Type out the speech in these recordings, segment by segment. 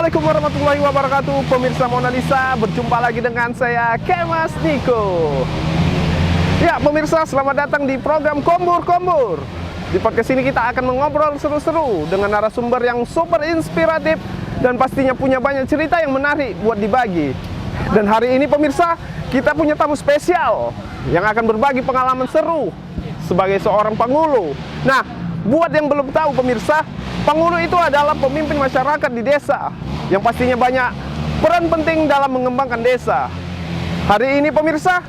Assalamualaikum warahmatullahi wabarakatuh. Pemirsa Mona Lisa, berjumpa lagi dengan saya Kemas Niko. Ya pemirsa, selamat datang di program Kombur. Di podcast ini kita akan mengobrol seru-seru dengan narasumber yang super inspiratif dan pastinya punya banyak cerita yang menarik buat dibagi. Dan hari ini pemirsa, kita punya tamu spesial yang akan berbagi pengalaman seru sebagai seorang pangulu. Nah, buat yang belum tahu pemirsa, pangulu itu adalah pemimpin masyarakat di desa yang pastinya banyak peran penting dalam mengembangkan desa. Hari ini pemirsa,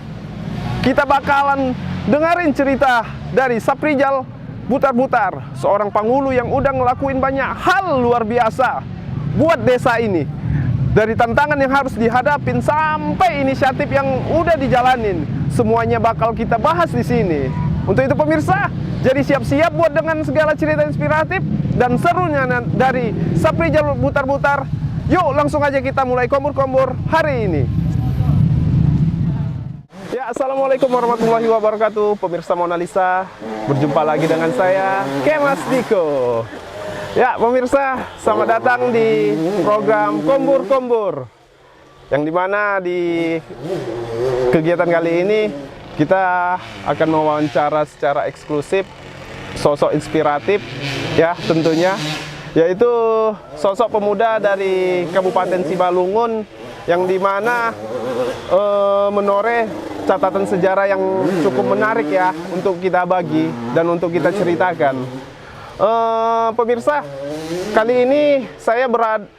kita bakalan dengerin cerita dari Saprijal Butar-Butar, seorang pangulu yang udah ngelakuin banyak hal luar biasa buat desa ini. Dari tantangan yang harus dihadapin sampai inisiatif yang udah dijalanin, semuanya bakal kita bahas di sini. Untuk itu pemirsa, jadi siap-siap buat dengan segala cerita inspiratif dan serunya dari Saprijal Butar-Butar. Yuk langsung aja kita mulai kombur hari ini. Ya, assalamualaikum warahmatullahi wabarakatuh. Pemirsa Mona Lisa, berjumpa lagi dengan saya Kemas Niko. Ya pemirsa, selamat datang di program Kombur. Yang dimana di kegiatan kali ini kita akan mewawancara secara eksklusif sosok inspiratif, ya tentunya, yaitu sosok pemuda dari Kabupaten Simalungun yang dimana menoreh catatan sejarah yang cukup menarik ya untuk kita bagi dan untuk kita ceritakan. Pemirsa, kali ini saya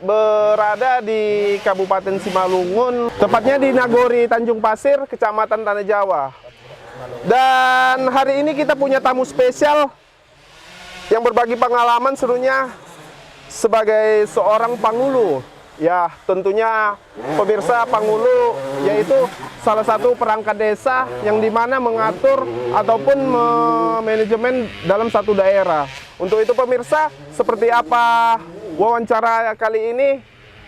berada di Kabupaten Simalungun, tepatnya di Nagori Tanjung Pasir, Kecamatan Tanah Jawa. Dan hari ini kita punya tamu spesial yang berbagi pengalaman serunya sebagai seorang pangulu. Ya, tentunya pemirsa, pangulu yaitu salah satu perangkat desa yang dimana mengatur ataupun manajemen dalam satu daerah. Untuk itu pemirsa, seperti apa wawancara kali ini?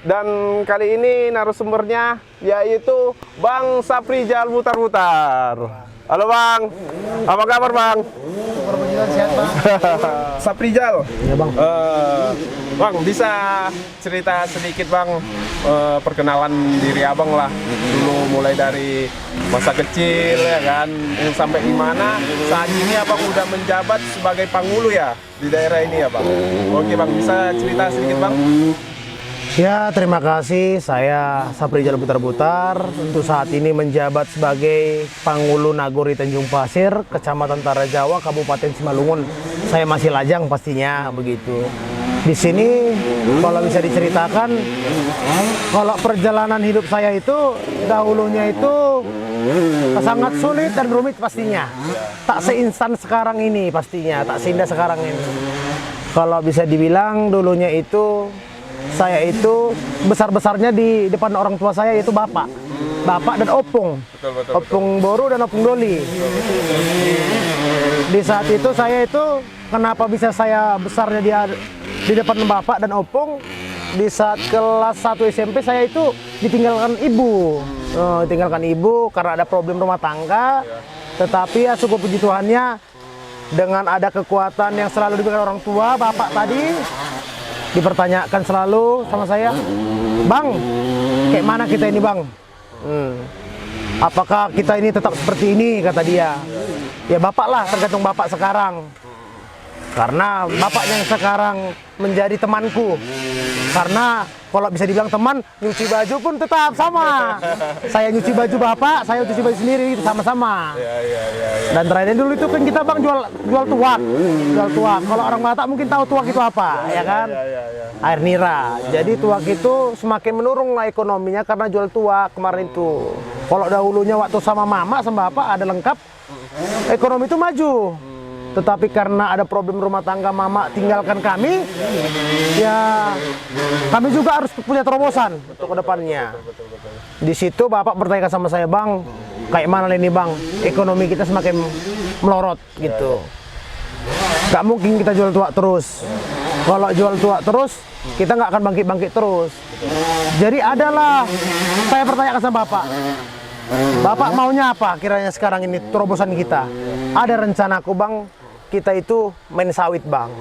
Dan kali ini narasumbernya yaitu Bang Saprijal Butar-Butar. Halo Bang, apa kabar Bang? Sehat Bang. Saprijal, Ya Bang. Bang bisa cerita sedikit Bang, perkenalan diri Abang lah. Dulu mulai dari masa kecil ya kan, sampai di mana saat ini Abang udah menjabat sebagai pangulu ya di daerah ini ya Bang. Oke Bang, bisa cerita sedikit Bang? Ya, terima kasih. Saya Saprijal Butar-Butar. Untuk saat ini menjabat sebagai Pangulu Nagori Tanjung Pasir, Kecamatan Tanah Jawa, Kabupaten Simalungun. Saya masih lajang pastinya begitu. Di sini kalau bisa diceritakan, kalau perjalanan hidup saya itu dahulunya itu sangat sulit dan rumit pastinya. Tak seinstan sekarang ini pastinya, tak seindah sekarang ini. Kalau bisa dibilang dulunya itu saya itu besar-besarnya di depan orang tua saya, yaitu bapak dan opung. Opung Boru dan opung Doli. Di saat itu saya itu kenapa bisa saya besarnya di depan bapak dan opung? Di saat kelas 1 SMP saya itu ditinggalkan ibu. Ditinggalkan ibu karena ada problem rumah tangga. Tetapi ya syukur puji Tuhannya, dengan ada kekuatan yang selalu diberikan orang tua, bapak tadi dipertanyakan selalu sama saya, Bang, kayak mana kita ini Bang? Apakah kita ini tetap seperti ini, kata dia. Ya bapak lah, tergantung bapak sekarang. Karena bapak yang sekarang menjadi temanku. Karena kalau bisa dibilang teman, nyuci baju pun tetap sama. Saya nyuci baju bapak, saya nyuci baju sendiri, sama-sama. Dan terakhir dulu itu kan kita Bang jual tuak. Jual tuak. Kalau orang Batak mungkin tahu tuak itu apa, ya kan? Air nira. Jadi tuak itu semakin menurun lah ekonominya karena jual tuak kemarin itu. Kalau dahulunya waktu sama mama sama bapak ada lengkap, ekonomi itu maju. Tetapi karena ada problem rumah tangga, mama tinggalkan kami, ya kami juga harus punya terobosan untuk kedepannya. Di situ bapak bertanya sama saya, Bang, kayak mana ini Bang, ekonomi kita semakin melorot gitu. Gak mungkin kita jual tuak terus. Kalau jual tuak terus, kita nggak akan bangkit-bangkit terus. Jadi adalah saya bertanya sama bapak, Bapak maunya apa kiranya sekarang ini terobosan kita? Ada rencanaku Bang, kita itu main sawit Bang,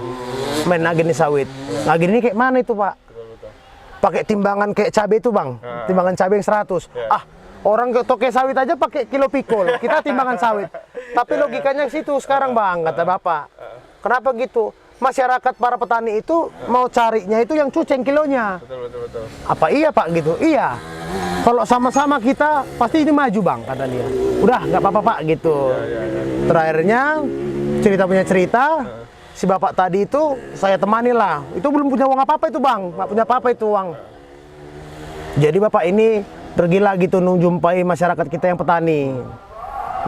main agen sawit. Agen ini kayak mana itu Pak? pakai timbangan kayak cabai itu bang, timbangan cabai yang 100. Orang ke toke sawit aja pakai kilo pikul, kita timbangan sawit. Tapi logikanya situ sekarang bang, kata bapak. Kenapa gitu? Masyarakat para petani itu mau carinya itu yang cuceng kilonya. Betul. Apa iya pak gitu? Iya. Kalau sama-sama kita pasti ini maju bang, kata dia. Udah nggak apa-apa pak gitu. Terakhirnya cerita punya cerita. Si bapak tadi itu saya temani lah. Itu belum punya uang apa-apa itu bang, nggak punya apa-apa itu uang. Jadi bapak ini pergilah gitu jumpai masyarakat kita yang petani,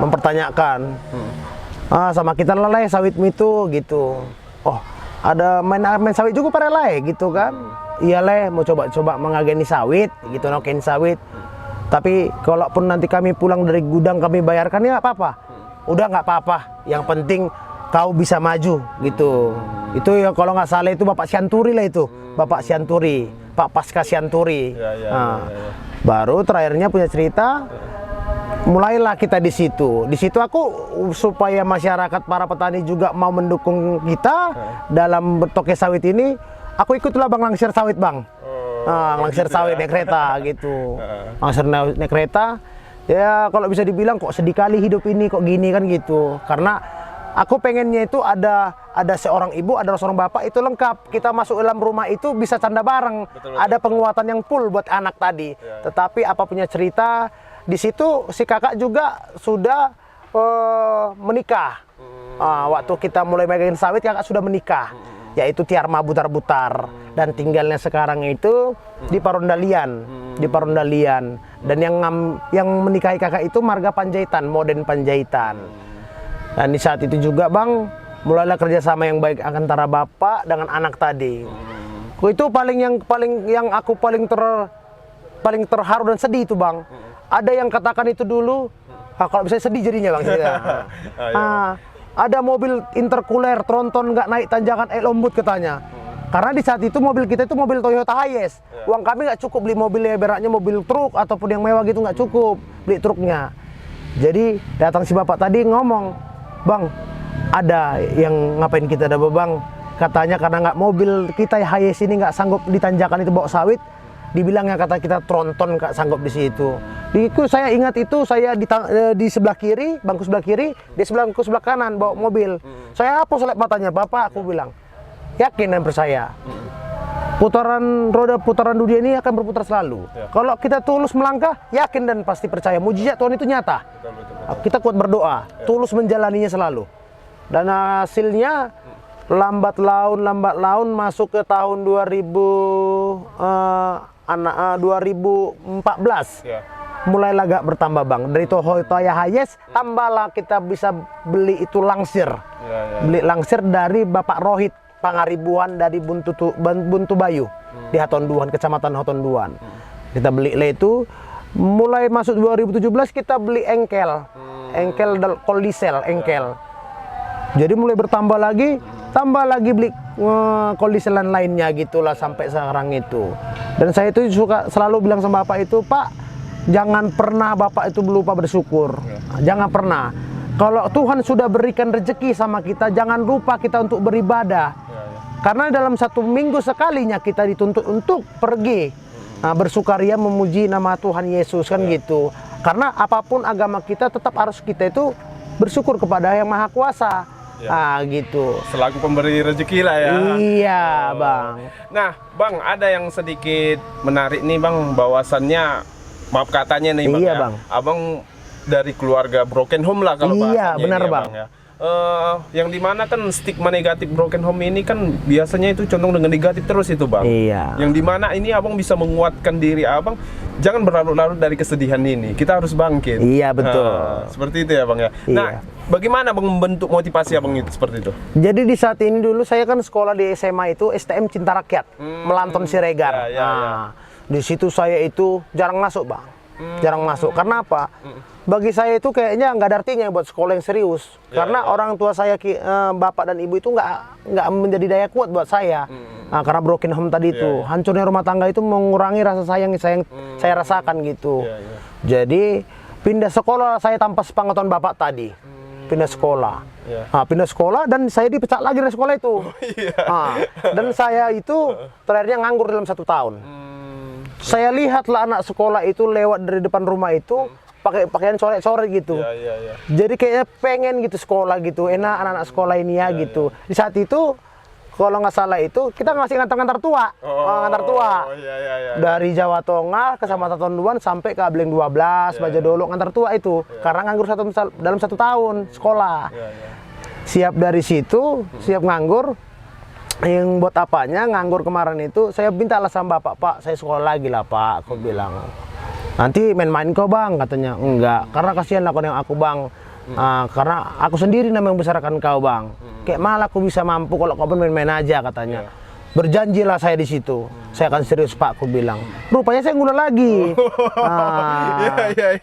mempertanyakan, sama kita lelai sawitmu itu gitu. Oh ada main sawit juga para lelai gitu kan? Iya leh, mau coba-coba mengageni sawit gitu, noken sawit. Tapi kalaupun nanti kami pulang dari gudang kami bayarkan ya nggak apa-apa. Udah nggak apa-apa. Yang penting kau bisa maju gitu. Itu ya kalau nggak salah itu Bapak Sianturi lah itu, Bapak Sianturi, Pak Pasca Sianturi. Baru terakhirnya punya cerita, mulailah kita di situ. Di situ aku supaya masyarakat para petani juga mau mendukung kita dalam bertoke sawit ini. Aku ikutlah bang langsir sawit bang, langsir sawit naik kereta gitu, langsir naik kereta. Ya kalau bisa dibilang kok sedih kali hidup ini kok gini kan gitu. Karena aku pengennya itu ada seorang ibu, ada seorang bapak itu lengkap. Kita masuk dalam rumah itu bisa canda bareng. Ada penguatan yang full buat anak tadi. Tetapi apa punya cerita di situ si kakak juga sudah menikah. Waktu kita mulai megangin sawit kakak sudah menikah, yaitu Tiarma Butar-Butar. Dan tinggalnya sekarang itu di Parondalian, Dan yang menikahi kakak itu Marga Panjaitan, Moden Panjaitan. Dan di saat itu juga bang, mulailah kerjasama yang baik antara bapak dengan anak tadi. Itu yang aku paling terharu dan sedih itu bang. Ada yang katakan itu dulu, kalau bisa sedih jadinya bang. Ada mobil intercooler tronton nggak naik tanjakan lombut katanya. Karena di saat itu mobil kita itu mobil Toyota Hiace. Uang kami nggak cukup beli mobilnya, beratnya mobil truk ataupun yang mewah gitu nggak cukup beli truknya. Jadi datang si bapak tadi ngomong, bang, ada yang ngapain kita ada bang? Katanya karena nggak mobil kita Hiace ini nggak sanggup ditanjakan itu bawa sawit, dibilangnya kata kita tronton nggak sanggup di situ. Itu saya ingat itu saya di sebelah kiri, bangku sebelah kiri, di bangku sebelah kanan bawa mobil. Saya hapus selip matanya, bapak aku bilang, yakin dan percaya. Putaran dunia ini akan berputar selalu. Kalau kita tulus melangkah, yakin dan pasti percaya mujizat Tuhan itu nyata. Kita kuat berdoa, tulus menjalaninya selalu. Dan hasilnya lambat laun masuk ke tahun 2014. Mulailah agak bertambah bang. Dari Toyota Hiace tambahlah kita bisa beli itu langsir. Beli langsir dari Bapak Rohit Pangaribuan dari Buntu Bayu di Hatonduan, Kecamatan Hatonduan. Kita beli itu. Mulai masuk 2017 kita beli engkel kol diesel engkel. Jadi mulai bertambah lagi, beli kol diesel lainnya gitulah sampai sekarang itu. Dan saya itu suka selalu bilang sama bapak itu, Pak, jangan pernah bapak itu lupa bersyukur. Jangan pernah. Kalau Tuhan sudah berikan rezeki sama kita, jangan lupa kita untuk beribadah. Karena dalam satu minggu sekalinya kita dituntut untuk pergi bersukaria memuji nama Tuhan Yesus kan gitu. Karena apapun agama kita tetap harus kita itu bersyukur kepada Yang Maha Kuasa. Gitu. Selaku pemberi rezeki lah ya. Iya, Bang. Nah, Bang, ada yang sedikit menarik nih, Bang, bahwasannya maaf katanya nih, Bang. Iya, ya. Bang. Abang dari keluarga broken home lah kalau bahasanya. Iya, benar, ini, Bang. Ya. Yang dimana kan stigma negatif broken home ini kan biasanya itu condong dengan negatif terus itu, Bang. Iya. Yang dimana ini abang bisa menguatkan diri abang, jangan berlarut-larut dari kesedihan ini. Kita harus bangkit. Iya, betul. Seperti itu ya, Bang ya. Iya. Nah, bagaimana Bang membentuk motivasi abang itu seperti itu? Jadi di saat ini dulu saya kan sekolah di SMA itu STM Cinta Rakyat, Melanton Siregar. Di situ saya itu jarang masuk, Bang. Jarang masuk. Karena apa? Bagi saya itu kayaknya nggak ada artinya buat sekolah yang serius. Karena orang tua saya, bapak dan ibu itu nggak menjadi daya kuat buat saya. Karena broken home tadi itu, hancurnya rumah tangga itu mengurangi rasa sayang yang saya rasakan gitu. Jadi pindah sekolah saya tanpa sepengetahuan bapak tadi. Pindah sekolah. Pindah sekolah dan saya dipecat lagi dari sekolah itu. Dan saya itu terakhirnya nganggur dalam 1 tahun. Saya lihatlah anak sekolah itu lewat dari depan rumah itu pakai pakaian coret-coret gitu. Jadi kayaknya pengen gitu sekolah gitu, enak anak-anak sekolah ini ya gitu. Di saat itu kalau nggak salah itu kita ngasih ngantar-ngantar tua, ngantar tua. Dari Jawa Tengah ke Kecamatan Tonduan sampai ke Ableng 12, Bajadolo ngantar tua itu. Karena nganggur dalam 1 tahun sekolah. Siap dari situ, siap nganggur. Yang buat apanya nganggur kemarin itu saya minta lah sama bapak, Pak saya sekolah lagi lah Pak, aku bilang nanti main-main kau bang, katanya enggak, karena kasihan lah yang aku bang, karena aku sendiri namanya membesarkan kau bang, kayak malah aku bisa mampu kalau kau main-main aja katanya. Berjanjilah saya di situ, saya akan serius Pak, aku bilang. Rupanya saya ngulur lagi.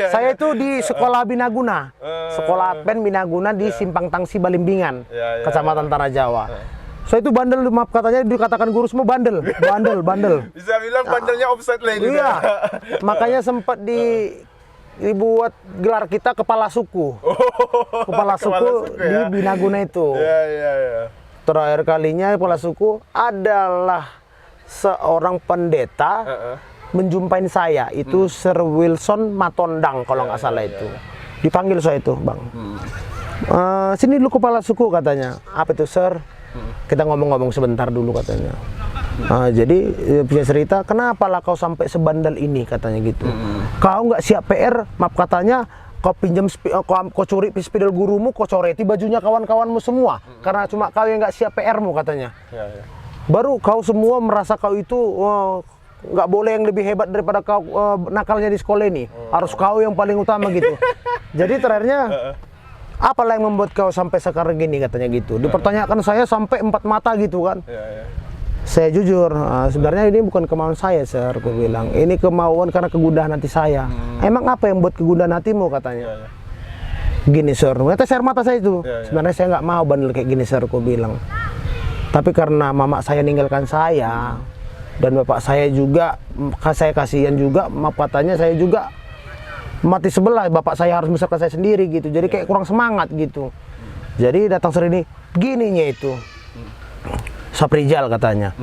Saya itu di sekolah Binaguna, sekolah Adven Binaguna di Simpang Tangsi Balimbingan, Kecamatan Tanah Jawa. Saya itu bandel, maaf katanya dikatakan guru semua bandel. Bisa bilang bandelnya offside lagi. Iya, makanya sempat dibuat gelar kita kepala suku. Kepala suku di Binaguna itu. Terakhir kalinya kepala suku adalah seorang pendeta menjumpai saya, itu Sir Wilson Matondang kalau nggak salah itu. Dipanggil saya itu, Bang. Sini dulu kepala suku katanya. Apa itu, Sir? Kita ngomong-ngomong sebentar dulu katanya. Jadi punya cerita, kenapa lah kau sampai sebandel ini katanya gitu. Kau nggak siap PR, maaf katanya, kau pinjam, kau curi spidol gurumu, kau coreti bajunya kawan-kawanmu semua, karena cuma kau yang nggak siap PR-mu katanya. Baru kau semua merasa kau itu nggak boleh yang lebih hebat daripada kau nakalnya di sekolah ini, harus kau yang paling utama gitu. Jadi terakhirnya apalah yang membuat kau sampai sekarang gini katanya gitu. Dipertanyakan saya sampai 4 mata gitu kan. Saya jujur, sebenarnya ini bukan kemauan saya, Sir, aku bilang. Ini kemauan karena kegundahan hati saya. Emang apa yang buat kegundahan hatimu katanya? Gini, Sir, ternyata air mata saya itu. Sebenarnya saya nggak mau bandel kayak gini, Sir, aku bilang. Tapi karena mama saya ninggalkan saya dan bapak saya juga, saya kasihan juga, maaf katanya saya juga mati sebelah, bapak saya harus membesarkan saya sendiri gitu, jadi kayak kurang semangat gitu. Jadi datang sore ini gininya itu Saprijal katanya,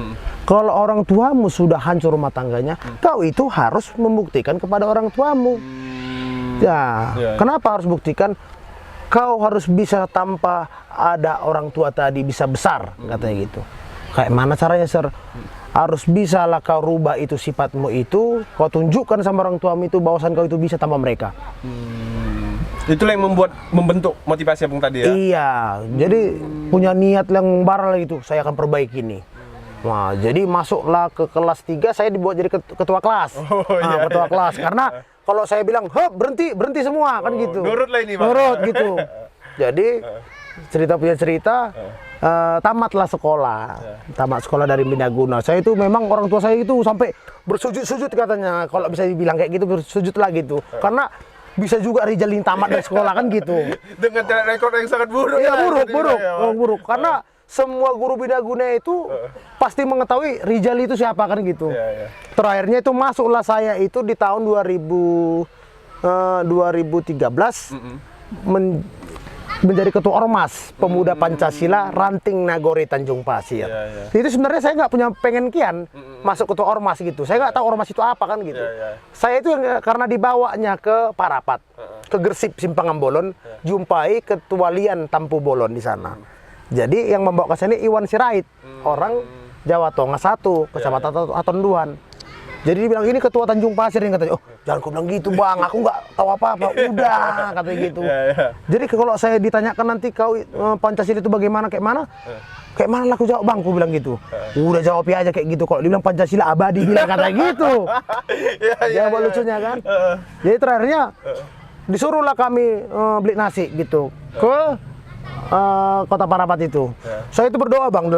kalau orang tuamu sudah hancur rumah tangganya, kau itu harus membuktikan kepada orang tuamu. Kenapa harus buktikan? Kau harus bisa tanpa ada orang tua tadi bisa besar, katanya gitu. Kayak mana caranya, Sir? Harus bisa lah kau rubah itu sifatmu itu, kau tunjukkan sama orang tuamu itu bahwasan kau itu bisa tanpa mereka. Itulah yang membentuk motivasi abang tadi ya? Iya, jadi punya niat yang baral gitu, saya akan perbaiki ini. Nah, jadi masuklah ke kelas 3, saya dibuat jadi ketua kelas. Ketua kelas, karena kalau saya bilang, berhenti semua, kan gitu. Nurut lah ini, Bang. Nurut gitu. Jadi, cerita punya cerita, tamatlah sekolah. Tamat sekolah dari Binaguna. Saya itu memang orang tua saya itu sampai bersujud-sujud katanya. Kalau bisa dibilang kayak gitu, bersujudlah gitu. Karena bisa juga Rizal yang tamat dari sekolah kan gitu. Dengan track record yang sangat buruk. Iya, buruk. Karena semua guru Binaguna itu pasti mengetahui Rizal itu siapa kan gitu. Terakhirnya itu masuklah saya itu di tahun 2013 menjadi ketua Ormas Pemuda Pancasila Ranting Nagori Tanjung Pasir. Itu sebenarnya saya nggak punya pengen kian masuk ketua Ormas gitu. Saya nggak tahu Ormas itu apa kan gitu. Saya itu karena dibawanya ke Parapat, ke Gersip Simpang Ambolon, jumpai Ketua Lian Tampu Bolon di sana. Jadi yang membawa ke sini Iwan Sirait, orang Jawa Tengah 1, Kecamatan Atonduan. Jadi dibilang ini ketua Tanjung Pasir yang katanya, oh jangan kau bilang gitu bang, aku nggak tahu apa-apa, udah katanya gitu. Jadi kalau saya ditanyakan nanti kau Pancasila itu bagaimana, kayak mana lah aku jawab bang, aku bilang gitu. Udah jawab aja kayak gitu, kalau dibilang Pancasila abadi bilang katanya gitu. Jawab lucunya kan. Jadi terakhirnya disuruhlah kami beli nasi gitu ke Kota Parapat itu. Saya itu berdoa bang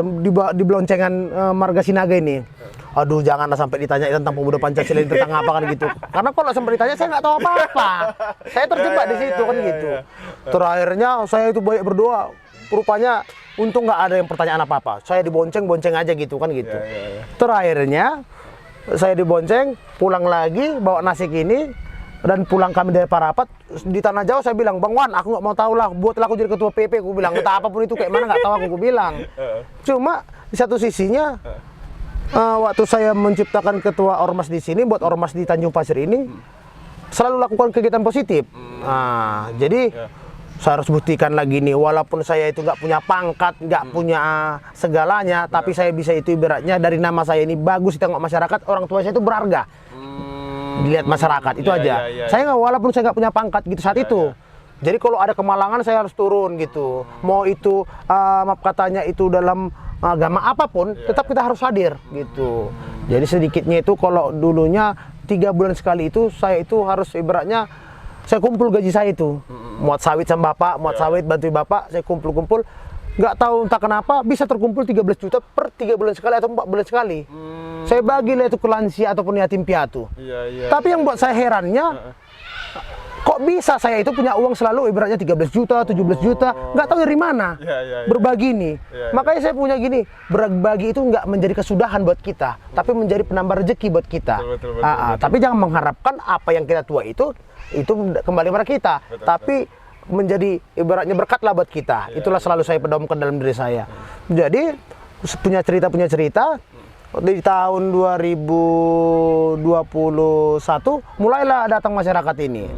di beloncengan Marga Sinaga ini. Aduh janganlah sampai ditanya tentang pemuda Pancasila ini tentang apa kan gitu. Karena kalau sampai ditanya saya nggak tahu apa-apa. Saya terjebak di situ kan gitu. Terakhirnya saya itu banyak berdoa. Rupanya untung nggak ada yang pertanyaan apa-apa. Saya dibonceng aja gitu kan gitu. Terakhirnya saya dibonceng, pulang lagi bawa nasi ini. Dan pulang kami dari Parapat di Tanah Jawa, saya bilang Bang Wan aku nggak mau tahu lah, buatlah aku jadi ketua PP, aku bilang entah apapun itu kayak mana nggak tahu, aku bilang. Cuma di satu sisinya waktu saya menciptakan ketua ormas di sini, buat ormas di Tanjung Pasir ini, selalu lakukan kegiatan positif. Nah, jadi saya harus buktikan lagi nih, walaupun saya itu nggak punya pangkat, nggak punya segalanya, tapi saya bisa itu ibaratnya dari nama saya ini bagus ditengok masyarakat, orang tua saya itu berharga. Dilihat masyarakat, itu aja. Saya nggak, walaupun saya nggak punya pangkat gitu saat itu. Jadi kalau ada kemalangan saya harus turun gitu. Mau itu maaf katanya itu dalam agama apapun, tetap kita harus hadir gitu. Jadi sedikitnya itu kalau dulunya 3 bulan sekali itu saya itu harus ibaratnya saya kumpul gaji saya itu. Muat sawit sama bapak, muat sawit bantu bapak, saya kumpul-kumpul. Nggak tahu entah kenapa bisa terkumpul 13 juta per 3 bulan sekali atau 4 bulan sekali. Saya bagi lah itu ke lansia ataupun yatim piatu. Tapi yang buat saya herannya, kok bisa saya itu punya uang selalu ibaratnya 13 juta, 17 juta, nggak tahu dari mana. Berbagi nih. Makanya saya punya gini, berbagi itu nggak menjadi kesudahan buat kita, tapi menjadi penambah rezeki buat kita. Betul. Tapi jangan mengharapkan apa yang kita tua itu kembali pada kita. Tapi menjadi ibaratnya berkatlah buat kita. Itulah selalu saya pedomkan dalam diri saya. Jadi punya cerita di tahun 2021 mulailah datang masyarakat ini.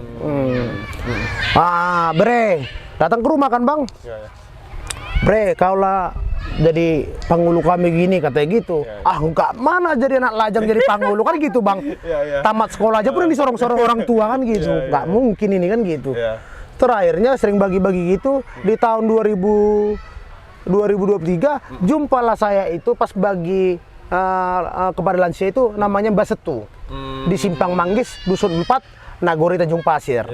Bre, datang ke rumah kan bang? Bre, kaulah jadi panghulu kami gini katanya gitu. Enggak, mana jadi anak lajang jadi panghulu kan gitu bang. Tamat sekolah aja pun yang disorong-sorong orang tua kan gitu. Nggak mungkin ini kan gitu. Terakhirnya sering bagi-bagi gitu di tahun 2023 jumpalah saya itu pas bagi kepada lansia itu namanya Mbak Setu di Simpang Manggis Dusun 4 Nagori Tanjung Pasir.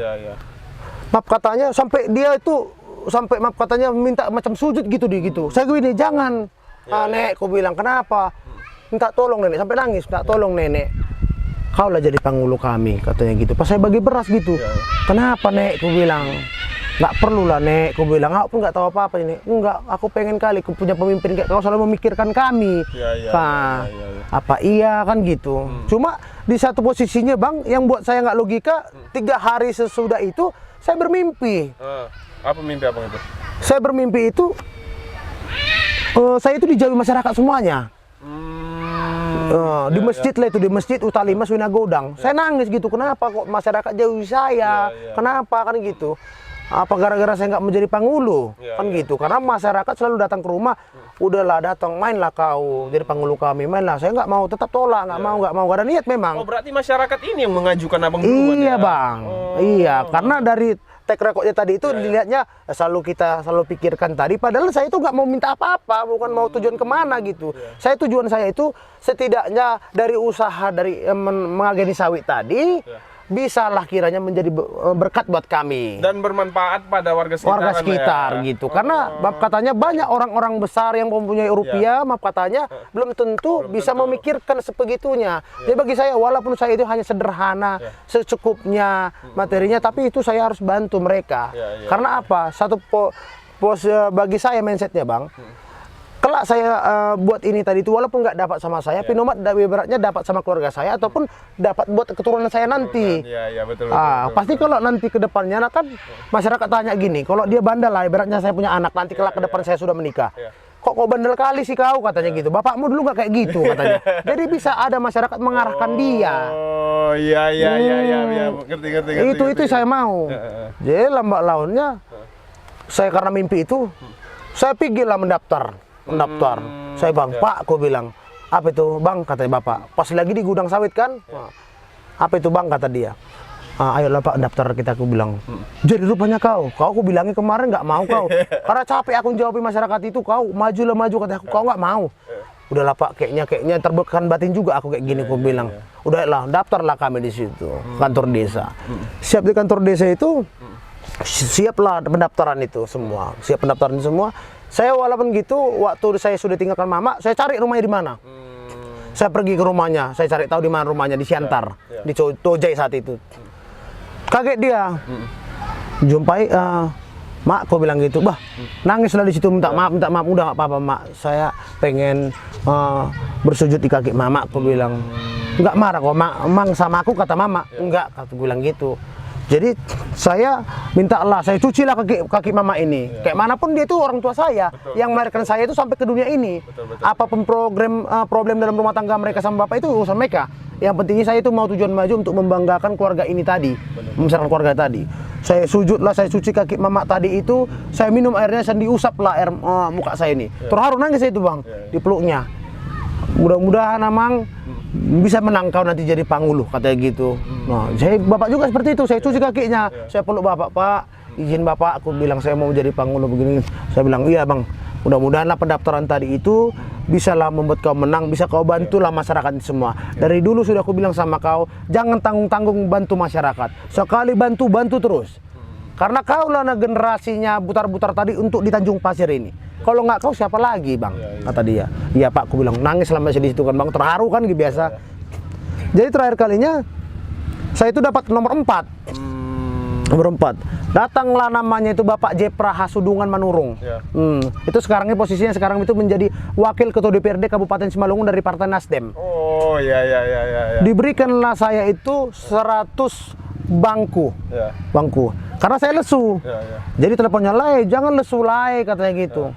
Maaf katanya sampai dia itu maaf katanya minta macam sujud gitu gitu. Saya gini, jangan nek, aku bilang kenapa? Minta tolong nenek, sampai nangis, minta tolong nenek. Kau lah jadi panghulu kami katanya gitu. Pas saya bagi beras gitu. Kenapa nek, aku bilang. Nggak perlu lah nek, aku bilang, aku pun nggak tahu apa-apa ini. Enggak, aku pengen kali aku punya pemimpin kayak kau selalu memikirkan kami. Apa iya kan gitu. Cuma di satu posisinya bang, yang buat saya nggak logika, 3 hari sesudah itu saya bermimpi. Apa mimpi apa itu? Saya bermimpi itu, saya itu dijauhi masyarakat semuanya. Di masjid lah itu, di masjid Utalimas Winagodang. Saya nangis gitu, kenapa kok masyarakat jauhi saya? Kenapa kan gitu? Apa gara-gara saya nggak menjadi panghulu kan gitu, karena masyarakat selalu datang ke rumah, udahlah datang mainlah kau jadi panghulu kami, mainlah. Saya nggak mau, tetap tolak, nggak mau gak ada niat memang. Berarti masyarakat ini yang mengajukan abang duluan. Iya bang, iya, karena dari track recordnya tadi itu dilihatnya kita selalu pikirkan tadi, padahal saya itu nggak mau minta apa-apa, bukan mau tujuan kemana gitu. Tujuan saya itu setidaknya dari usaha dari mengageni sawit tadi, bisalah kiranya menjadi berkat buat kami dan bermanfaat pada warga sekitar, gitu. Karena maaf katanya banyak orang-orang besar yang mempunyai rupiah, maaf katanya belum tentu bisa memikirkan sebegitunya. Jadi bagi saya, walaupun saya itu hanya sederhana, secukupnya materinya, tapi itu saya harus bantu mereka. Karena apa? Satu bagi saya mindsetnya bang, kelak saya buat ini tadi itu walaupun nggak dapat sama saya, Pinomat beratnya dapat sama keluarga saya ataupun dapat buat keturunan saya nanti. Betul. Pasti kalau nanti ke depannya kan masyarakat tanya gini, kalau dia bandel lah, ibaratnya saya punya anak nanti kelak ke depan saya sudah menikah. Kok bandel kali sih kau katanya gitu. Bapakmu dulu nggak kayak gitu katanya. Jadi bisa ada masyarakat mengarahkan dia. Ngerti. Itu saya mau. Jadi lambat launnya saya karena mimpi itu saya pikirlah mendaftar. Saya bang, Pak, aku bilang, apa itu bang, katanya bapak, pas lagi di gudang sawit kan, apa itu bang, kata dia, ayolah pak daftar kita, aku bilang, jadi rupanya kau aku bilangin kemarin nggak mau kau, karena capek aku jawabin masyarakat itu, kau maju, kata aku, kau nggak mau, udahlah pak, kayaknya terbekan batin juga aku kayak gini, aku bilang, udahlah daftarlah kami di situ, kantor desa, siap di kantor desa itu, siaplah pendaftaran itu semua, Saya walaupun gitu, waktu saya sudah tinggalkan mama, saya cari rumahnya di mana. Saya pergi ke rumahnya, saya cari tahu di mana rumahnya, di Siantar, di Tojai saat itu. Kaget dia, jumpai, mak, aku bilang gitu, bah, nangislah di situ, minta maaf, udah nggak apa-apa mak, saya pengen bersujud di kaki mama, aku bilang, nggak marah kok, mang sama aku, kata mama, enggak, aku bilang gitu. Jadi saya minta Allah, saya cucilah kaki mama ini. Kayak manapun dia itu orang tua saya, yang melahirkan saya itu sampai ke dunia ini. Apapun problem dalam rumah tangga mereka sama bapak itu urusan mereka. Yang pentingnya saya itu mau tujuan maju untuk membanggakan keluarga ini tadi, membesarkan keluarga tadi. Saya sujudlah, saya cuci kaki mama tadi itu, saya minum airnya, saya diusaplah air muka saya ini. Terharu nangis saya itu bang, dipeluknya. Mudah-mudahan Amang bisa menang kau nanti jadi Pangulo, katanya gitu. Nah, bapak juga seperti itu, saya cuci kakinya, saya peluk bapak, Pak, izin bapak, aku bilang saya mau jadi Pangulo begini. Saya bilang, iya bang, mudah-mudahanlah pendaftaran tadi itu bisalah membuat kau menang, bisa kau bantulah masyarakat semua. Dari dulu sudah aku bilang sama kau, jangan tanggung-tanggung bantu masyarakat. Sekali bantu terus. Karena kau lah generasinya butar-butar tadi untuk di Tanjung Pasir ini. Kalau nggak kau siapa lagi bang? Kata dia. Iya pak, aku bilang nangis selama di situ kan bang, terharu kan gitu biasa. Jadi terakhir kalinya saya itu dapat nomor 4. Nomor 4. Datanglah namanya itu Bapak Jepra Hasudungan Manurung. Itu sekarang ini posisinya sekarang itu menjadi Wakil Ketua DPRD Kabupaten Simalungun dari Partai Nasdem. Oh iya. Diberikanlah saya itu 100 bangku. Bangku. Karena saya lesu. Jadi teleponnya, "Lai, jangan lesu Lai," katanya gitu.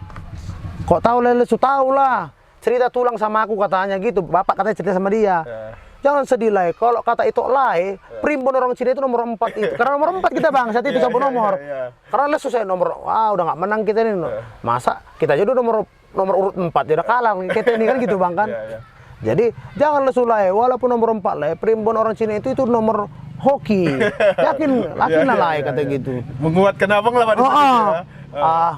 Kok tahu Lai lesu? Tahu lah. Cerita tulang sama aku katanya gitu. Bapak katanya cerita sama dia. Jangan sedih Lai. Kalau kata itu Lai, primbon orang Cina itu nomor 4 itu. Karena nomor 4 kita bang, saat itu sabun nomor. Karena lesu saya nomor, udah nggak menang kita ini. Masa kita aja udah nomor urut 4, udah kalah kita ini kan gitu bang kan. Jadi jangan lesu Lai, walaupun nomor 4 Lai, primbon orang Cina itu nomor hoki. Yakin lah Lai kata gitu. Menguatkan abang lah pada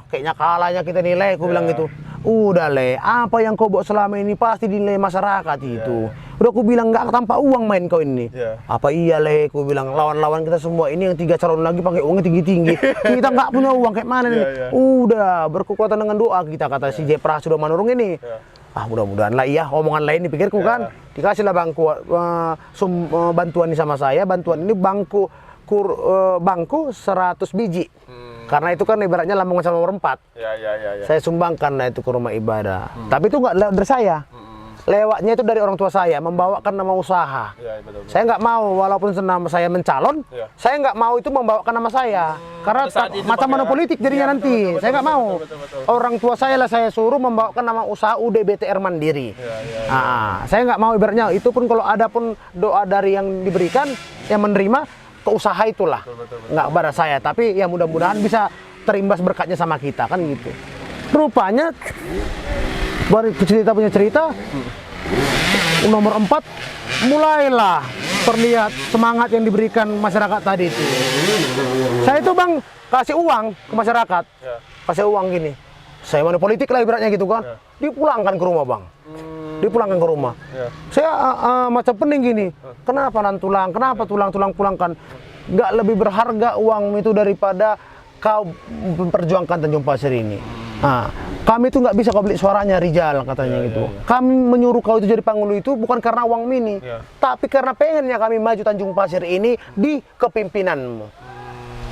kayaknya kalahnya kita nilai, aku bilang gitu. Udah Le, apa yang kau buat selama ini pasti dinilai masyarakat itu. Udah aku bilang nggak tanpa uang main kau ini. Apa iya Le, aku bilang lawan-lawan kita semua ini yang 3 calon lagi pakai uangnya tinggi-tinggi. Kita nggak punya uang kayak mana nih. Tuh berkekuatan dengan doa kita, kata si Jepra sudah Manurung ini. Mudah-mudahan lah iya, omongan lain dipikirku kan. Dikasihlah bangku bantuan ini sama saya. Bantuan ini bangku 100 biji. Karena itu kan ibaratnya lambung sama nomor 4. Saya sumbangkan lah itu ke rumah ibadah. Tapi itu nggak lewat dari saya. Lewatnya itu dari orang tua saya, membawakan nama usaha. Saya nggak mau, walaupun nama saya mencalon, saya nggak mau itu membawakan nama saya. Karena macam mana politik jadinya nanti. Saya nggak mau. Orang tua saya lah saya suruh membawakan nama usaha UDBTR Mandiri. Saya nggak mau ibaratnya, itu pun kalau ada pun doa dari yang diberikan, yang menerima, ke usaha itulah. Nggak pada saya, tapi ya mudah-mudahan bisa terimbas berkatnya sama kita, kan gitu. Rupanya, baru cerita punya cerita, nomor 4 mulailah terlihat semangat yang diberikan masyarakat tadi itu. Saya itu bang kasih uang ke masyarakat, kasih uang gini. Saya mana politik lah ibaratnya gitu kan, dipulangkan ke rumah bang, dipulangkan ke rumah. Saya macam pening gini, kenapa tulang, kenapa tulang pulangkan? Nggak lebih berharga uang itu daripada kau memperjuangkan Tanjung Pasir ini. Kami itu nggak bisa kau beli suaranya Rijal, katanya gitu. Kami menyuruh kau itu jadi Pangulo itu bukan karena uang mini, tapi karena pengennya kami maju Tanjung Pasir ini di kepimpinanmu.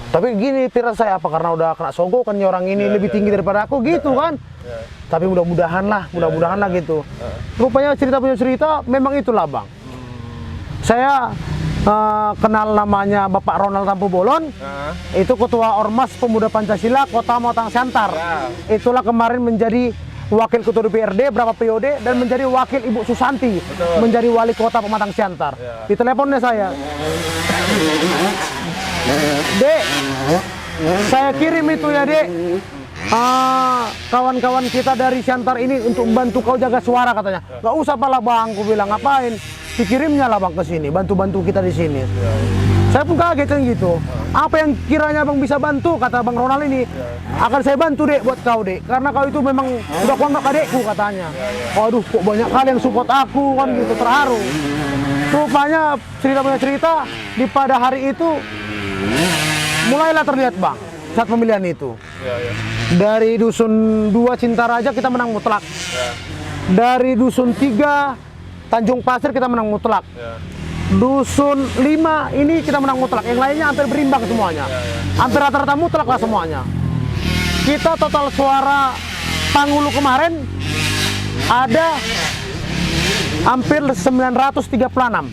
Tapi gini pikiran saya, apa karena udah kena sogokan orang ini lebih tinggi daripada aku gitu kan. Tapi mudah-mudahan lah gitu. Rupanya cerita punya cerita memang itulah bang. Saya kenal namanya Bapak Ronald Tampu Bolon, itu Ketua Ormas Pemuda Pancasila Kota Matang Siantar. Itulah kemarin menjadi Wakil Ketua DPRD berapa periode dan menjadi Wakil Ibu Susanti menjadi Wali Kota Pematang Siantar. Di teleponnya saya, Dek, saya kirim itu ya Dek, kawan-kawan kita dari Siantar ini untuk membantu kau jaga suara, katanya. Gak usah pala bang, aku bilang ngapain? Dikirimnya lah bang ke sini, bantu-bantu kita di sini. Saya pun kaget kan gitu. Apa yang kiranya bang bisa bantu, kata bang Ronald ini, akan saya bantu Dek buat kau Dek, karena kau itu memang udah kuanggap adekku, katanya. Waduh, kok banyak kali yang support aku kan gitu, terharu. Rupanya cerita punya cerita, di pada hari itu mulailah terlihat bang saat pemilihan itu. Dari dusun 2 Cintaraja kita menang mutlak. Dari dusun 3 Tanjung Pasir kita menang mutlak. Dusun 5 ini kita menang mutlak. Yang lainnya hampir berimbang semuanya. Hampir rata-rata mutlak lah semuanya. Kita total suara Pangulo kemarin ada hampir 936.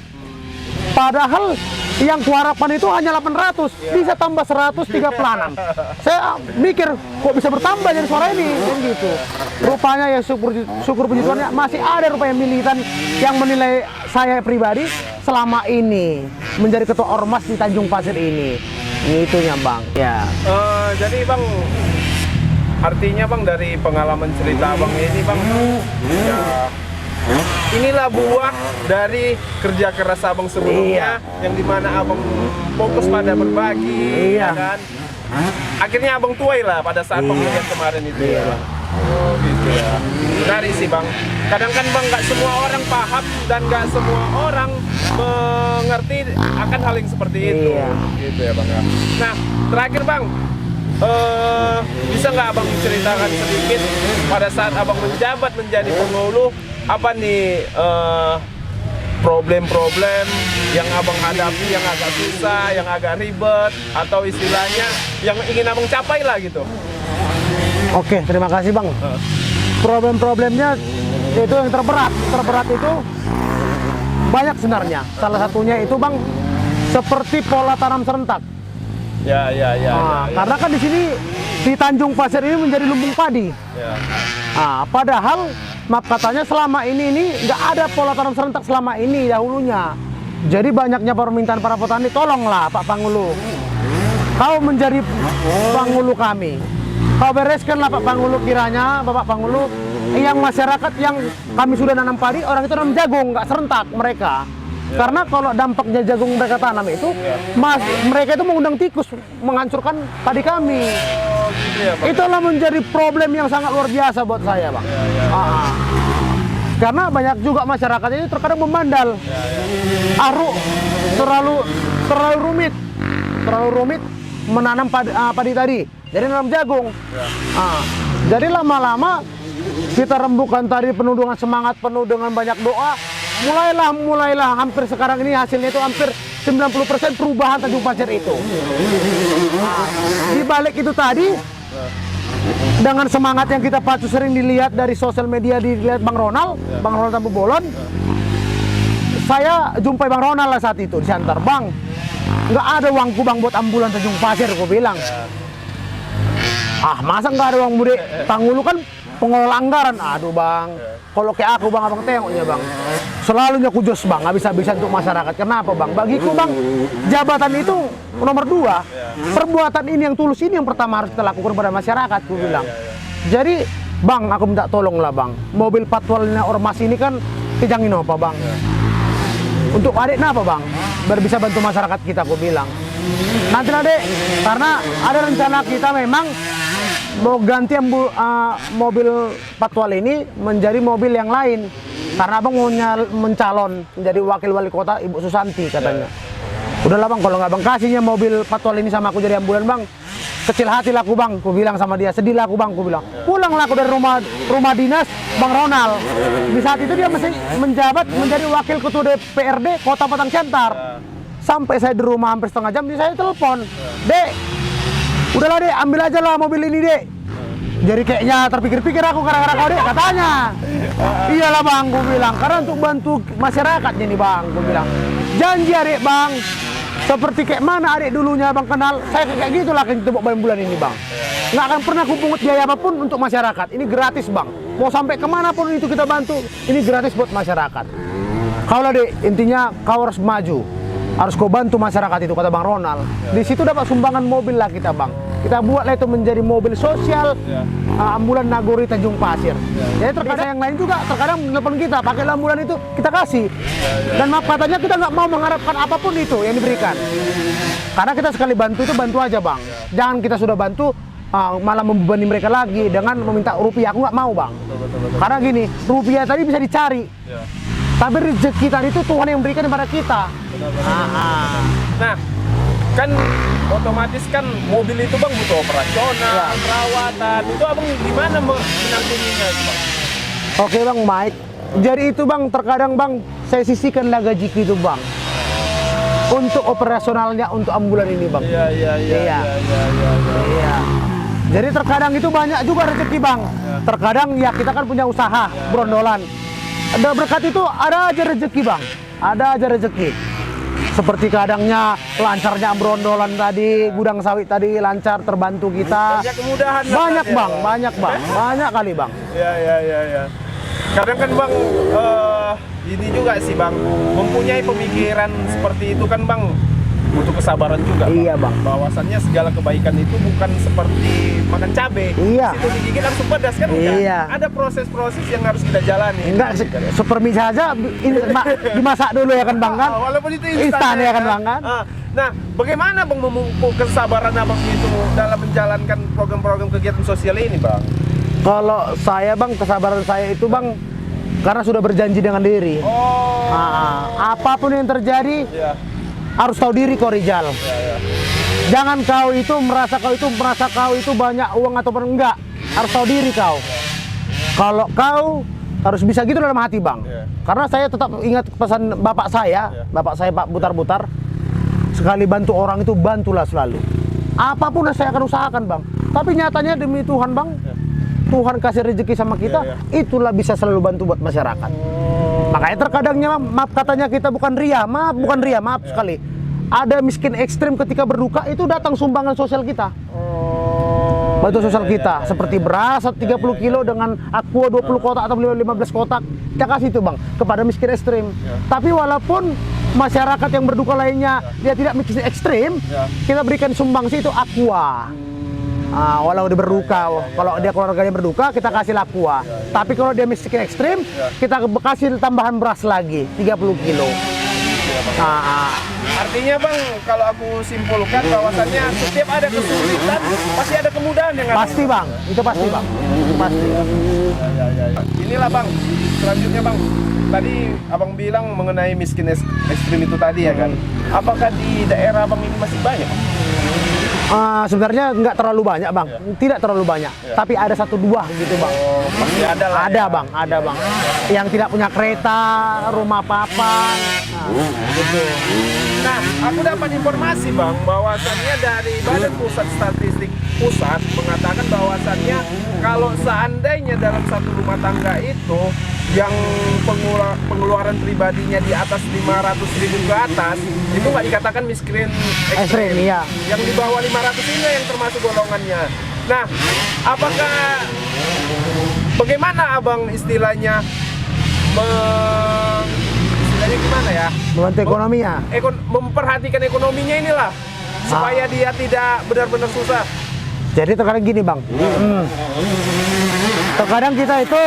Padahal yang kuharapkan itu hanya 800, bisa tambah 103 pelanan. Saya mikir kok bisa bertambah jadi suara ini, kan gitu. Rupanya ya syukur puji Tuhan ya, masih ada rupanya militan yang menilai saya pribadi selama ini menjadi ketua ormas di Tanjung Pasir ini. Itunya Bang. Ya. Jadi Bang, artinya Bang dari pengalaman cerita Bang ini Bang, ya, inilah buah dari kerja keras Abang sebelumnya, yang dimana Abang fokus pada berbagi, ya kan? Akhirnya Abang tuai lah pada saat pemilihan kemarin itu ya Bang. Oh gitu ya. Menarik sih Bang. Kadang kan Bang nggak semua orang paham dan nggak semua orang mengerti akan hal yang seperti itu. Gitu ya Bang. Nah terakhir Bang, bisa nggak Abang ceritakan sedikit pada saat Abang menjabat menjadi penghulu, apa nih problem-problem yang Abang hadapi yang agak susah, yang agak ribet, atau istilahnya yang ingin Abang capai lah gitu? Oke, terima kasih Bang. Problem-problemnya itu yang terberat itu banyak sebenarnya. Salah satunya itu Bang, seperti pola tanam serentak. Ya. Karena kan di sini di Tanjung Pasir ini menjadi lumbung padi. Ya. Padahal maaf katanya selama ini nggak ada pola tanam serentak selama ini dahulunya. Jadi banyaknya permintaan para petani, tolonglah Pak Panghulu, kau menjadi Panghulu kami. Kau bereskanlah Pak Panghulu, kiranya Bapak Panghulu, yang masyarakat yang kami sudah nanam padi, orang itu nanam jagung, nggak serentak mereka. Karena kalau dampaknya jagung mereka tanam itu, mereka itu mengundang tikus, menghancurkan padi kami. Gitu ya, Bang. Itulah menjadi problem yang sangat luar biasa buat saya Bang. Karena banyak juga masyarakat ini terkadang membandel. Terlalu rumit menanam padi tadi. Jadi nanam jagung. Jadi lama-lama kita rembukan tadi penuh dengan semangat, penuh dengan banyak doa. Mulailah hampir sekarang ini hasilnya itu hampir 90% perubahan Tanjung Pasir itu. Di balik itu tadi, dengan semangat yang kita pacu sering dilihat dari sosial media, dilihat Bang Ronald Tampu Bolon. Saya jumpai Bang Ronald lah saat itu di Santar. Bang, nggak ada uangku Bang buat ambulan Tanjung Pasir, aku bilang. Masa nggak ada uang mudik? Panghulu kan pengelola anggaran. Aduh Bang, kalau kayak aku Bang, abang tengoknya Bang, selalu nyakujos Bang, habis-habisan untuk masyarakat. Kenapa Bang? Bagiku Bang, jabatan itu nomor 2. Perbuatan ini yang tulus ini yang pertama harus kita lakukan pada masyarakat, aku bilang. Jadi Bang, aku minta tolong lah Bang, mobil patwalnya ormas ini kan kejangin apa Bang? Untuk adik apa Bang? Biar bisa bantu masyarakat kita, aku bilang. Nanti Dek, karena ada rencana kita memang mau ganti mobil patwal ini menjadi mobil yang lain. Karena Abang mau mencalon menjadi wakil wali kota Ibu Susanti katanya. Udahlah Bang, kalau nggak Bang kasihnya mobil patwal ini sama aku jadi ambulan Bang, kecil hati lah aku Bang, aku bilang sama dia, sedih lah aku Bang, aku bilang. Pulanglah aku dari rumah dinas Bang Ronald. Di saat itu dia masih menjabat menjadi wakil ketua DPRD Kota Batang Siantar. Sampai saya di rumah hampir setengah jam, saya telepon, Dek, udahlah Dek, ambil aja lah mobil ini Dek. Jadi kayaknya terpikir-pikir aku gara-gara kau Dek, katanya. Iyalah Bang, gue bilang, karena untuk bantu masyarakatnya nih Bang, gue bilang. Janji Adik Bang, seperti kayak mana Adik dulunya Bang kenal, saya kayak gitulah kita bawa bulan ini Bang. Nggak akan pernah aku pungut biaya apapun untuk masyarakat, ini gratis Bang. Mau sampai kemana pun itu kita bantu, ini gratis buat masyarakat. Kaulah Dek, intinya kau harus maju. Harus kau bantu masyarakat itu, kata Bang Ronald. Di situ dapat sumbangan mobil lah kita Bang. Kita buatlah itu menjadi mobil sosial ambulan Nagori Tanjung Pasir. Jadi terkadang yang lain juga terkadang telepon kita, pakai ambulan itu kita kasih. Dan maaf katanya kita nggak mau mengharapkan apapun itu yang diberikan. Karena kita sekali bantu itu bantu aja Bang. Jangan kita sudah bantu malah membebani mereka lagi dengan meminta rupiah. Aku nggak mau Bang. Karena gini, rupiah tadi bisa dicari. Tapi rezeki tadi itu Tuhan yang berikan kepada kita. Nah, kan otomatis kan mobil itu Bang butuh operasional, perawatan. Itu Abang gimana menanggulinya itu Bang? Oke Bang Mike. Jadi itu Bang, terkadang Bang saya sisihkanlah gajiku itu Bang untuk operasionalnya untuk ambulan ini Bang. Iya. Jadi terkadang itu banyak juga rezeki Bang. Terkadang ya kita kan punya usaha berondolan. Ada berkat itu ada aja rezeki Bang, ada aja rezeki. Seperti kadangnya lancarnya brondolan tadi, gudang sawit tadi lancar terbantu kita. Banyak kemudahan. Banyak ya, bang, banyak kali bang. Ya. Kadang kan bang, ini juga sih bang, mempunyai pemikiran seperti itu kan bang, butuh kesabaran juga. Iya bang. Bahwasannya segala kebaikan itu bukan seperti makan cabai. Iya. Situ digigit langsung pedas kan? Iya. Ada proses-proses yang harus kita jalani. Enggak, super mie saja ini dimasak dulu ya kan bang kan? Walaupun itu Instan ya kan bang kan? Nah, bagaimana bang memupuk kesabaran abang itu dalam menjalankan program-program kegiatan sosial ini bang? Kalau saya bang, kesabaran saya itu bang, karena sudah berjanji dengan diri. Oh. Apapun yang terjadi, Ya. harus tahu diri kau Rizal. Ya. Jangan kau itu merasa kau itu banyak uang ataupun enggak. Harus tahu diri kau. Kalau kau harus bisa gitu dalam hati bang. Ya. Karena saya tetap ingat pesan bapak saya Pak Butar-Butar. Sekali bantu orang itu bantulah selalu. Apapun yang saya akan usahakan bang. Tapi nyatanya demi Tuhan bang, Tuhan kasih rezeki sama kita, itulah bisa selalu bantu buat masyarakat. Makanya terkadangnya maaf katanya kita bukan ria, maaf sekali. Ada miskin ekstrim ketika berduka itu datang sumbangan sosial kita. Bantu sosial kita seperti beras 30 kilo dengan aqua 20 kotak atau 15 kotak. Kita kasih itu bang kepada miskin ekstrim. Tapi walaupun masyarakat yang berduka lainnya dia tidak miskin ekstrim, kita berikan sumbangsi itu aqua. Walau dia berduka, kalau dia keluarganya berduka, kita kasih aqua. Tapi kalau dia miskin ekstrim, kita kasih tambahan beras lagi 30 kilo. Artinya bang, kalau aku simpulkan bahwasannya setiap ada kesulitan pasti ada kemudahan yang ada. Pasti bang, itu pasti bang, itu pasti. Ya. Inilah bang, selanjutnya bang. Tadi abang bilang mengenai miskin ekstrim itu tadi ya kan. Apakah di daerah abang ini masih banyak? Sebenarnya nggak terlalu banyak bang, tidak terlalu banyak, tapi ada 1-2 gitu bang. Pasti ada lah. Ada bang, ada bang. Yang tidak punya kereta, rumah papan, gitu. Nah, aku dapat informasi bang, bahwasannya dari Badan Pusat Statistik Pusat mengatakan bahwasannya kalau seandainya dalam satu rumah tangga itu yang pengeluaran pribadinya di atas 500.000 ke atas, itu nggak dikatakan miskin ekstrim. Iya. Yang di bawah 500 ini yang termasuk golongannya. Nah, bagaimana abang istilahnya gimana ya? Membantu ekonominya. Memperhatikan ekonominya inilah supaya dia tidak benar-benar susah. Jadi terkadang gini bang, terkadang kita itu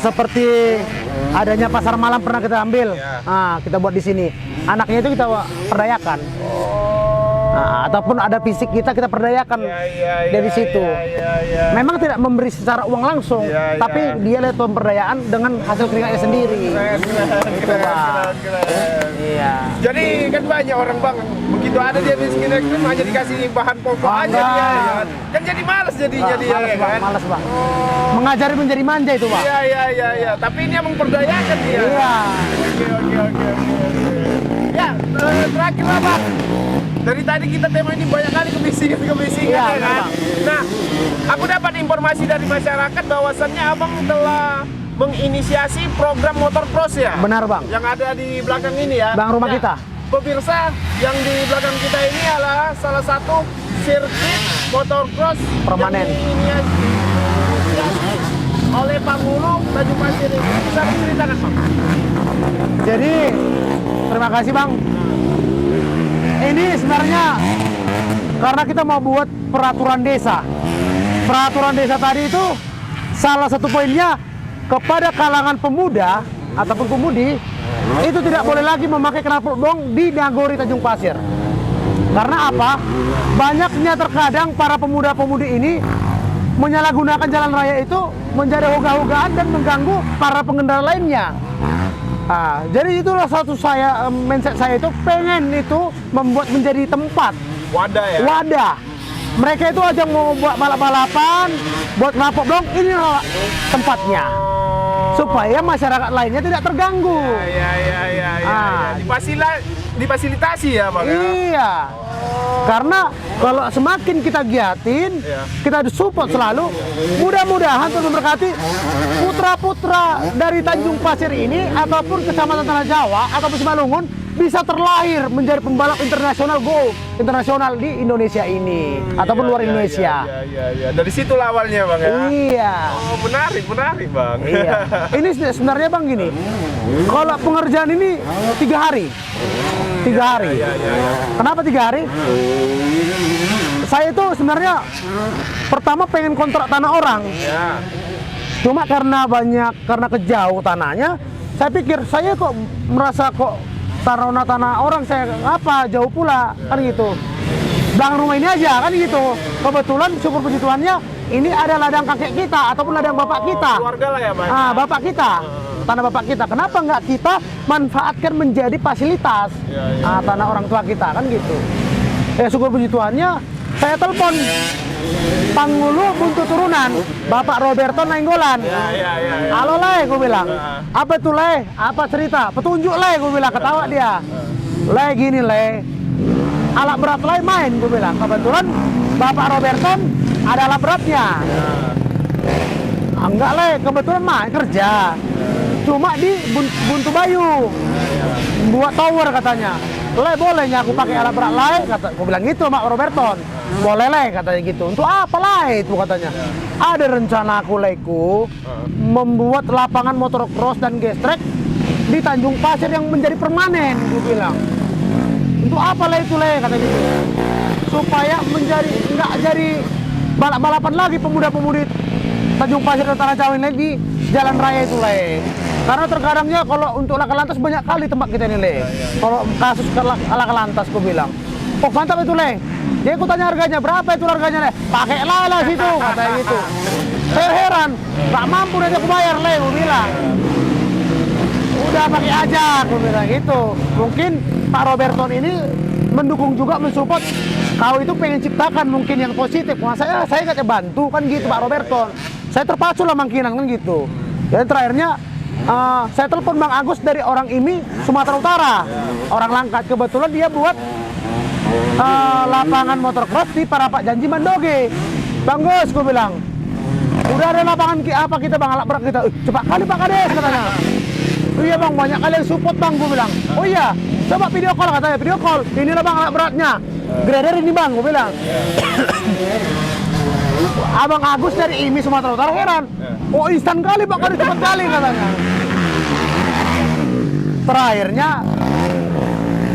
seperti adanya pasar malam pernah kita ambil, kita buat di sini. Anaknya itu kita perdayakan. Ataupun ada fisik kita perdayakan dari situ. Memang tidak memberi secara uang langsung, tapi dia lihat pemberdayaan dengan hasil keringatnya sendiri. Keren. Iya. Jadi kan banyak orang bang, begitu ada dia miskin ekstrim hanya dikasih bahan pokok aja dia, ya kan jadi malas jadinya dia. Malas bang. Mengajari menjadi manja itu bang. Iya. Tapi ini yang memperdayakan dia. Iya. Oke. Ya, terakhir lah bang. Dari tadi kita tema ini banyak kali kebisingan ya kan. Nah, aku dapat informasi dari masyarakat bahwasannya abang telah menginisiasi program motor cross ya. Benar bang. Yang ada di belakang ini ya. Bang rumah kita. Pemirsa, yang di belakang kita ini adalah salah satu sirkuit motocross permanen yang diinisiasi oleh Panghulu Tanjung Pasir ini. Bisa diceritakan bang? Jadi terima kasih bang. Ini sebenarnya karena kita mau buat peraturan desa. Peraturan desa tadi itu salah satu poinnya kepada kalangan pemuda ataupun pemudi itu tidak boleh lagi memakai knalpot dong di Nagori Tanjung Pasir. Karena apa? Banyaknya terkadang para pemuda-pemudi ini menyalahgunakan jalan raya itu menjadi hogah-hogahan dan mengganggu para pengendara lainnya. Jadi itulah mindset saya itu pengen itu membuat menjadi tempat wadah. Mereka itu aja mau buat balap-balapan, buat knalpot dong, inilah tempatnya supaya masyarakat lainnya tidak terganggu. Difasilitasi ya bang. Iya. Karena kalau semakin kita giatin, kita disupport selalu, mudah-mudahan Tuhan memberkati putra-putra dari Tanjung Pasir ini ataupun Kecamatan Tanah Jawa ataupun Simalungun bisa terlahir menjadi pembalap internasional internasional di Indonesia ini ataupun luar Indonesia. Iya. Dari situ awalnya bang ya. Iya. Oh menarik bang. Iya. Ini sebenarnya bang gini, kalau pengerjaan ini 3 hari. 3 hari. Iya. Kenapa 3 hari? Saya itu sebenarnya pertama pengen kontrak tanah orang. Ya. Cuma karena kejauh tanahnya, saya pikir saya kok merasa kok tanah orang saya apa jauh pula kan gitu. Belakang rumah ini aja kan gitu. Kebetulan syukur puji Tuhannya ini ada ladang kakek kita ataupun ladang bapak kita. Keluarga lah ya bang. Bapak kita. Tanah bapak kita. Kenapa nggak kita manfaatkan menjadi fasilitas tanah orang tua kita kan gitu. Syukur puji Tuhannya saya telepon Panggulu Buntu Turunan, Bapak Roberto Nainggolan. Iya. Halo Le, gue bilang. Apa tuh Le? Apa cerita? Petunjuk Le, gue bilang. Ketawa dia. Le gini Le, alat berat Le main, gue bilang. Kebetulan Bapak Roberto ada alat beratnya. Enggak Le, kebetulan main kerja. Cuma di Buntu Bayu. Buat tower katanya. Le bolehnya aku pakai alat berat Le? Kata, gue bilang gitu Mak Roberto. Boleh Le katanya gitu. Untuk apa lah itu katanya? Ada rencana aku Leku membuat lapangan motocross dan gestrek di Tanjung Pasir yang menjadi permanen, gue bilang. Untuk apa Le itu Le katanya gitu. Supaya nggak jadi balap-balapan lagi pemuda-pemudi Tanjung Pasir dan Tanah Jawa ini di jalan raya itu Le. Karena terkadangnya kalau untuk laka lantas banyak kali tempat kita ini Le. Kalau kasus laka lantas gue bilang. Oh mantap itu Le. Dia aku tanya harganya, berapa itu harganya Le? Pakai lah situ, katanya gitu. Saya heran, gak mampu nanti aku bayar Le, aku bilang. Udah pakai aja, aku bilang gitu. Mungkin Pak Roberton ini mendukung juga, mensupport. Kau itu pengen ciptakan mungkin yang positif. Wah, saya gak bantu kan gitu Pak Roberton. Saya terpacu lah mangkinan kan gitu. Dan terakhirnya saya telepon Bang Agus dari orang IMI Sumatera Utara, orang Langkat. Kebetulan dia buat lapangan motocross di Parapak Janji Mandoge. Bang Gus, gue bilang, udah ada lapangan apa kita bang, alat berat kita. Cepat kali Pak Kades katanya. Iya bang, banyak kali yang support bang, gue bilang. Oh iya, coba video call katanya, video call. Inilah bang alat beratnya, grader ini bang, gue bilang. Abang Agus dari IMI Sumatera Utara heran. Oh instan kali Pak Kades, cepat kali katanya. Terakhirnya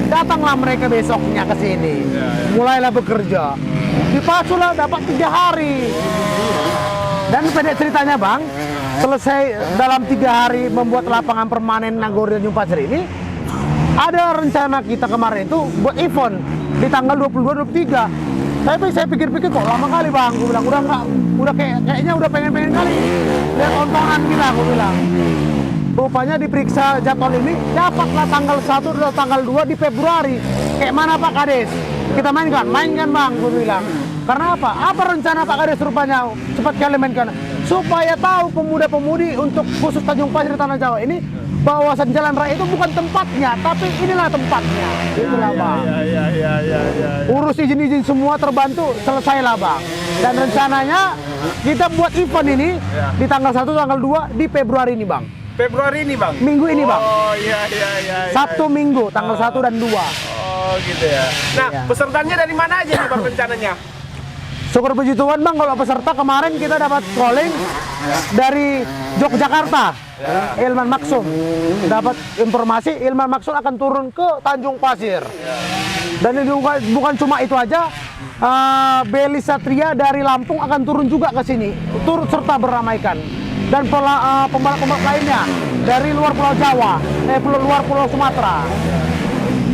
datanglah mereka besoknya ke sini, mulailah bekerja. Dipacu lah dapat 3 hari. Dan pendek ceritanya bang, selesai dalam 3 hari membuat lapangan permanen Nagori Tanjung Pasir ini, ada rencana kita kemarin itu buat event di tanggal 22-23. Saya pikir-pikir kok lama kali bang, gue bilang udah kayaknya udah pengen kali lihat tontonan kita, gue bilang. Rupanya diperiksa jadwal ini dapatlah tanggal 1 dan tanggal 2 di Februari. Kayak mana Pak Kades? Kita mainkan bang, gue bilang. Karena apa? Apa rencana Pak Kades rupanya? Cepat kali mainkan. Supaya tahu pemuda-pemudi untuk khusus Tanjung Pasir Tanah Jawa ini bahwasan jalan raya itu bukan tempatnya, tapi inilah tempatnya. Itulah bang. Urus izin-izin semua terbantu, selesailah bang. Dan rencananya kita buat event ini di tanggal 1 tanggal 2 di Februari ini bang. Februari ini bang? Minggu ini bang. Oh iya. Sabtu Minggu tanggal 1 dan 2. Oh gitu ya. Nah pesertanya dari mana aja nih bang rencananya? Syukur puji Tuhan bang, kalau peserta kemarin kita dapat calling dari Yogyakarta, Ilman Maksum. Dapat informasi Ilman Maksum akan turun ke Tanjung Pasir. Dan juga bukan cuma itu aja, Beli Satria dari Lampung akan turun juga ke sini, turut serta beramaikan. Dan pembalap-pembalap lainnya dari luar Pulau Jawa, luar Pulau Sumatera.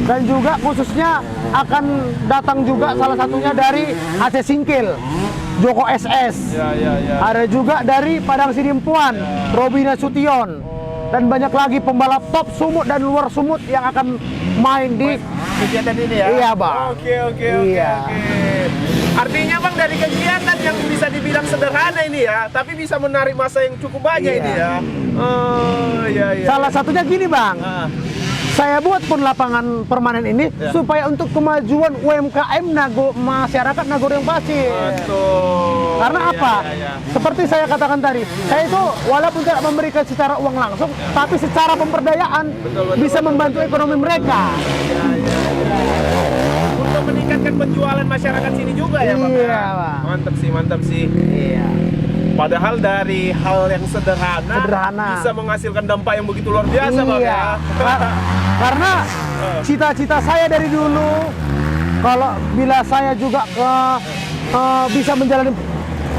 Dan juga khususnya akan datang juga salah satunya dari Aceh Singkil, Joko SS. Ada juga dari Padang Sidimpuan, Robina Sution. Dan banyak lagi pembalap top Sumut dan luar Sumut yang akan main di kegiatan ini ya? Iya bang. Oke. Artinya bang dari kegiatan yang bisa dibilang sederhana ini ya, tapi bisa menarik masa yang cukup banyak ini ya. Oh iya. Salah satunya gini bang, saya buat pun lapangan permanen ini supaya untuk kemajuan UMKM masyarakat Nagori Tanjung Pasir. Betul. Karena Iya, apa? iya, iya. Seperti saya katakan tadi, saya itu walaupun tidak memberikan secara uang langsung, tapi secara pemberdayaan Betul, bisa membantu ekonomi mereka. Untuk meningkatkan penjualan masyarakat sini juga ya Bang? Iya, Bang. Mantap sih, mantap sih. Iya. Padahal dari hal yang sederhana, bisa menghasilkan dampak yang begitu luar biasa Bang ya. Karena cita-cita saya dari dulu, kalau bila saya juga bisa menjalani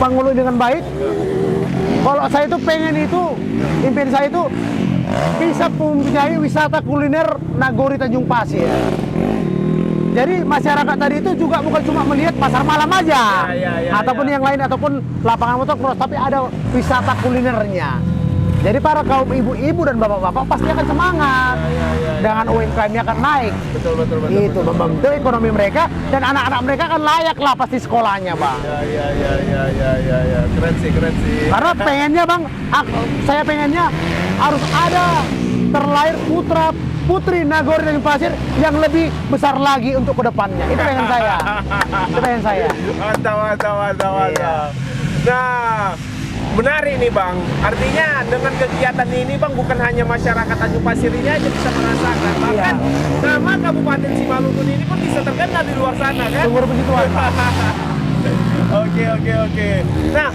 Panghulu dengan baik, kalau saya itu pengen itu, impian saya itu bisa mempunyai wisata kuliner Nagori Tanjung Pasir. Jadi masyarakat tadi itu juga bukan cuma melihat pasar malam aja, ataupun yang lain, ataupun lapangan motocross, tapi ada wisata kulinernya. Jadi para kaum ibu-ibu dan bapak-bapak pasti akan semangat dengan UMKM-nya akan naik. Betul. Itu membantu ekonomi mereka dan anak-anak mereka akan layak lah pasti sekolahnya, Bang. Ya. Keren sih. Karena pengennya, Bang, saya pengennya harus ada terlahir putra putri Nagori Tanjung Pasir yang lebih besar lagi untuk kedepannya. Itu pengen saya. Mantap. Nah, menarik nih Bang. Artinya dengan kegiatan ini Bang, bukan hanya masyarakat Tanjung Pasir ini aja bisa merasakan, bahkan nama Kabupaten Simalungun ini pun bisa terkenal di luar sana kan? Sungguh begituan. Oke. Nah,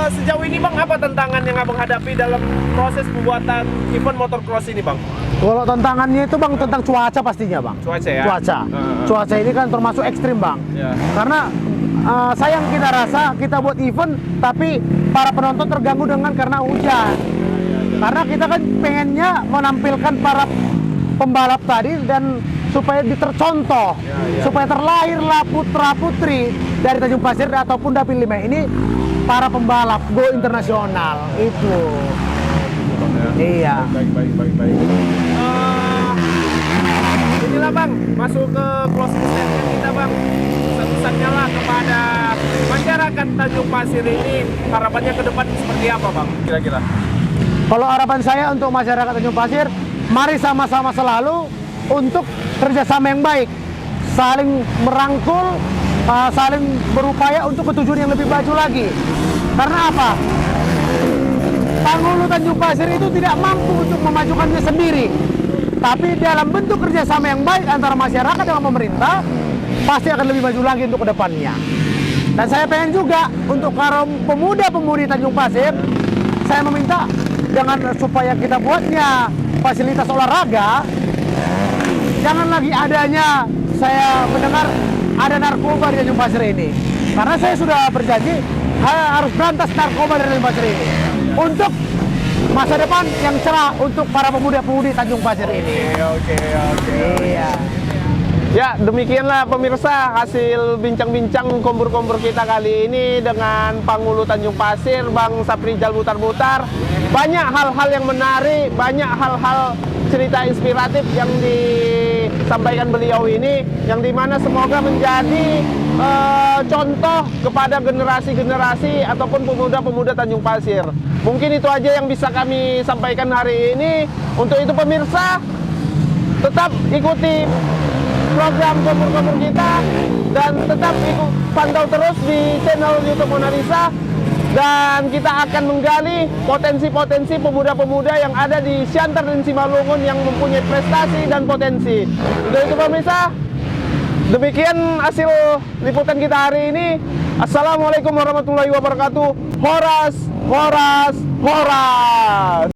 sejauh ini Bang, apa tantangan yang Abang hadapi dalam proses pembuatan event motocross ini Bang? Kalau tantangannya itu, Bang, tentang cuaca pastinya, Bang. Cuaca ya? Cuaca ini kan termasuk ekstrim, Bang. Karena sayang kita rasa kita buat event, tapi para penonton terganggu karena hujan. Karena kita kan pengennya menampilkan para pembalap tadi dan supaya tercontoh, supaya terlahirlah putra-putri dari Tanjung Pasir ataupun Dapil 5 ini para pembalap go internasional itu. Iya. Baik. Inilah Bang, masuk ke closing statement kita Bang. Pesan-pesannya lah kepada masyarakat Tanjung Pasir ini, harapannya ke depan seperti apa Bang kira-kira? Kalau harapan saya untuk masyarakat Tanjung Pasir, mari sama-sama selalu untuk kerjasama yang baik, saling merangkul, saling berupaya untuk ketujuan yang lebih maju lagi. Karena apa? Panghulu Tanjung Pasir itu tidak mampu untuk memajukannya sendiri, tapi dalam bentuk kerjasama yang baik antara masyarakat dengan pemerintah, pasti akan lebih maju lagi untuk kedepannya. Dan saya pengen juga untuk kaum pemuda-pemudi Tanjung Pasir, saya meminta dengan supaya kita buatnya fasilitas olahraga, jangan lagi adanya saya mendengar ada narkoba di Tanjung Pasir ini. Karena saya sudah berjanji harus berantas narkoba dari Tanjung Pasir ini untuk masa depan yang cerah untuk para pemuda-pemudi Tanjung Pasir ini. Oke. Iya. Ya, demikianlah pemirsa hasil bincang-bincang kombur-kombur kita kali ini dengan Panghulu Tanjung Pasir, Bang Saprijal Butar-Butar. Banyak hal-hal yang menarik, banyak hal-hal cerita inspiratif yang disampaikan beliau ini, yang dimana semoga menjadi contoh kepada generasi-generasi ataupun pemuda-pemuda Tanjung Pasir. Mungkin itu aja yang bisa kami sampaikan hari ini. Untuk itu pemirsa, tetap ikuti program kombur-kombur kita dan tetap pantau terus di channel YouTube Mona Lisa, dan kita akan menggali potensi-potensi pemuda-pemuda yang ada di Siantar dan Simalungun yang mempunyai prestasi dan potensi. Untuk itu pemirsa, demikian hasil liputan kita hari ini. Assalamualaikum warahmatullahi wabarakatuh. Horas.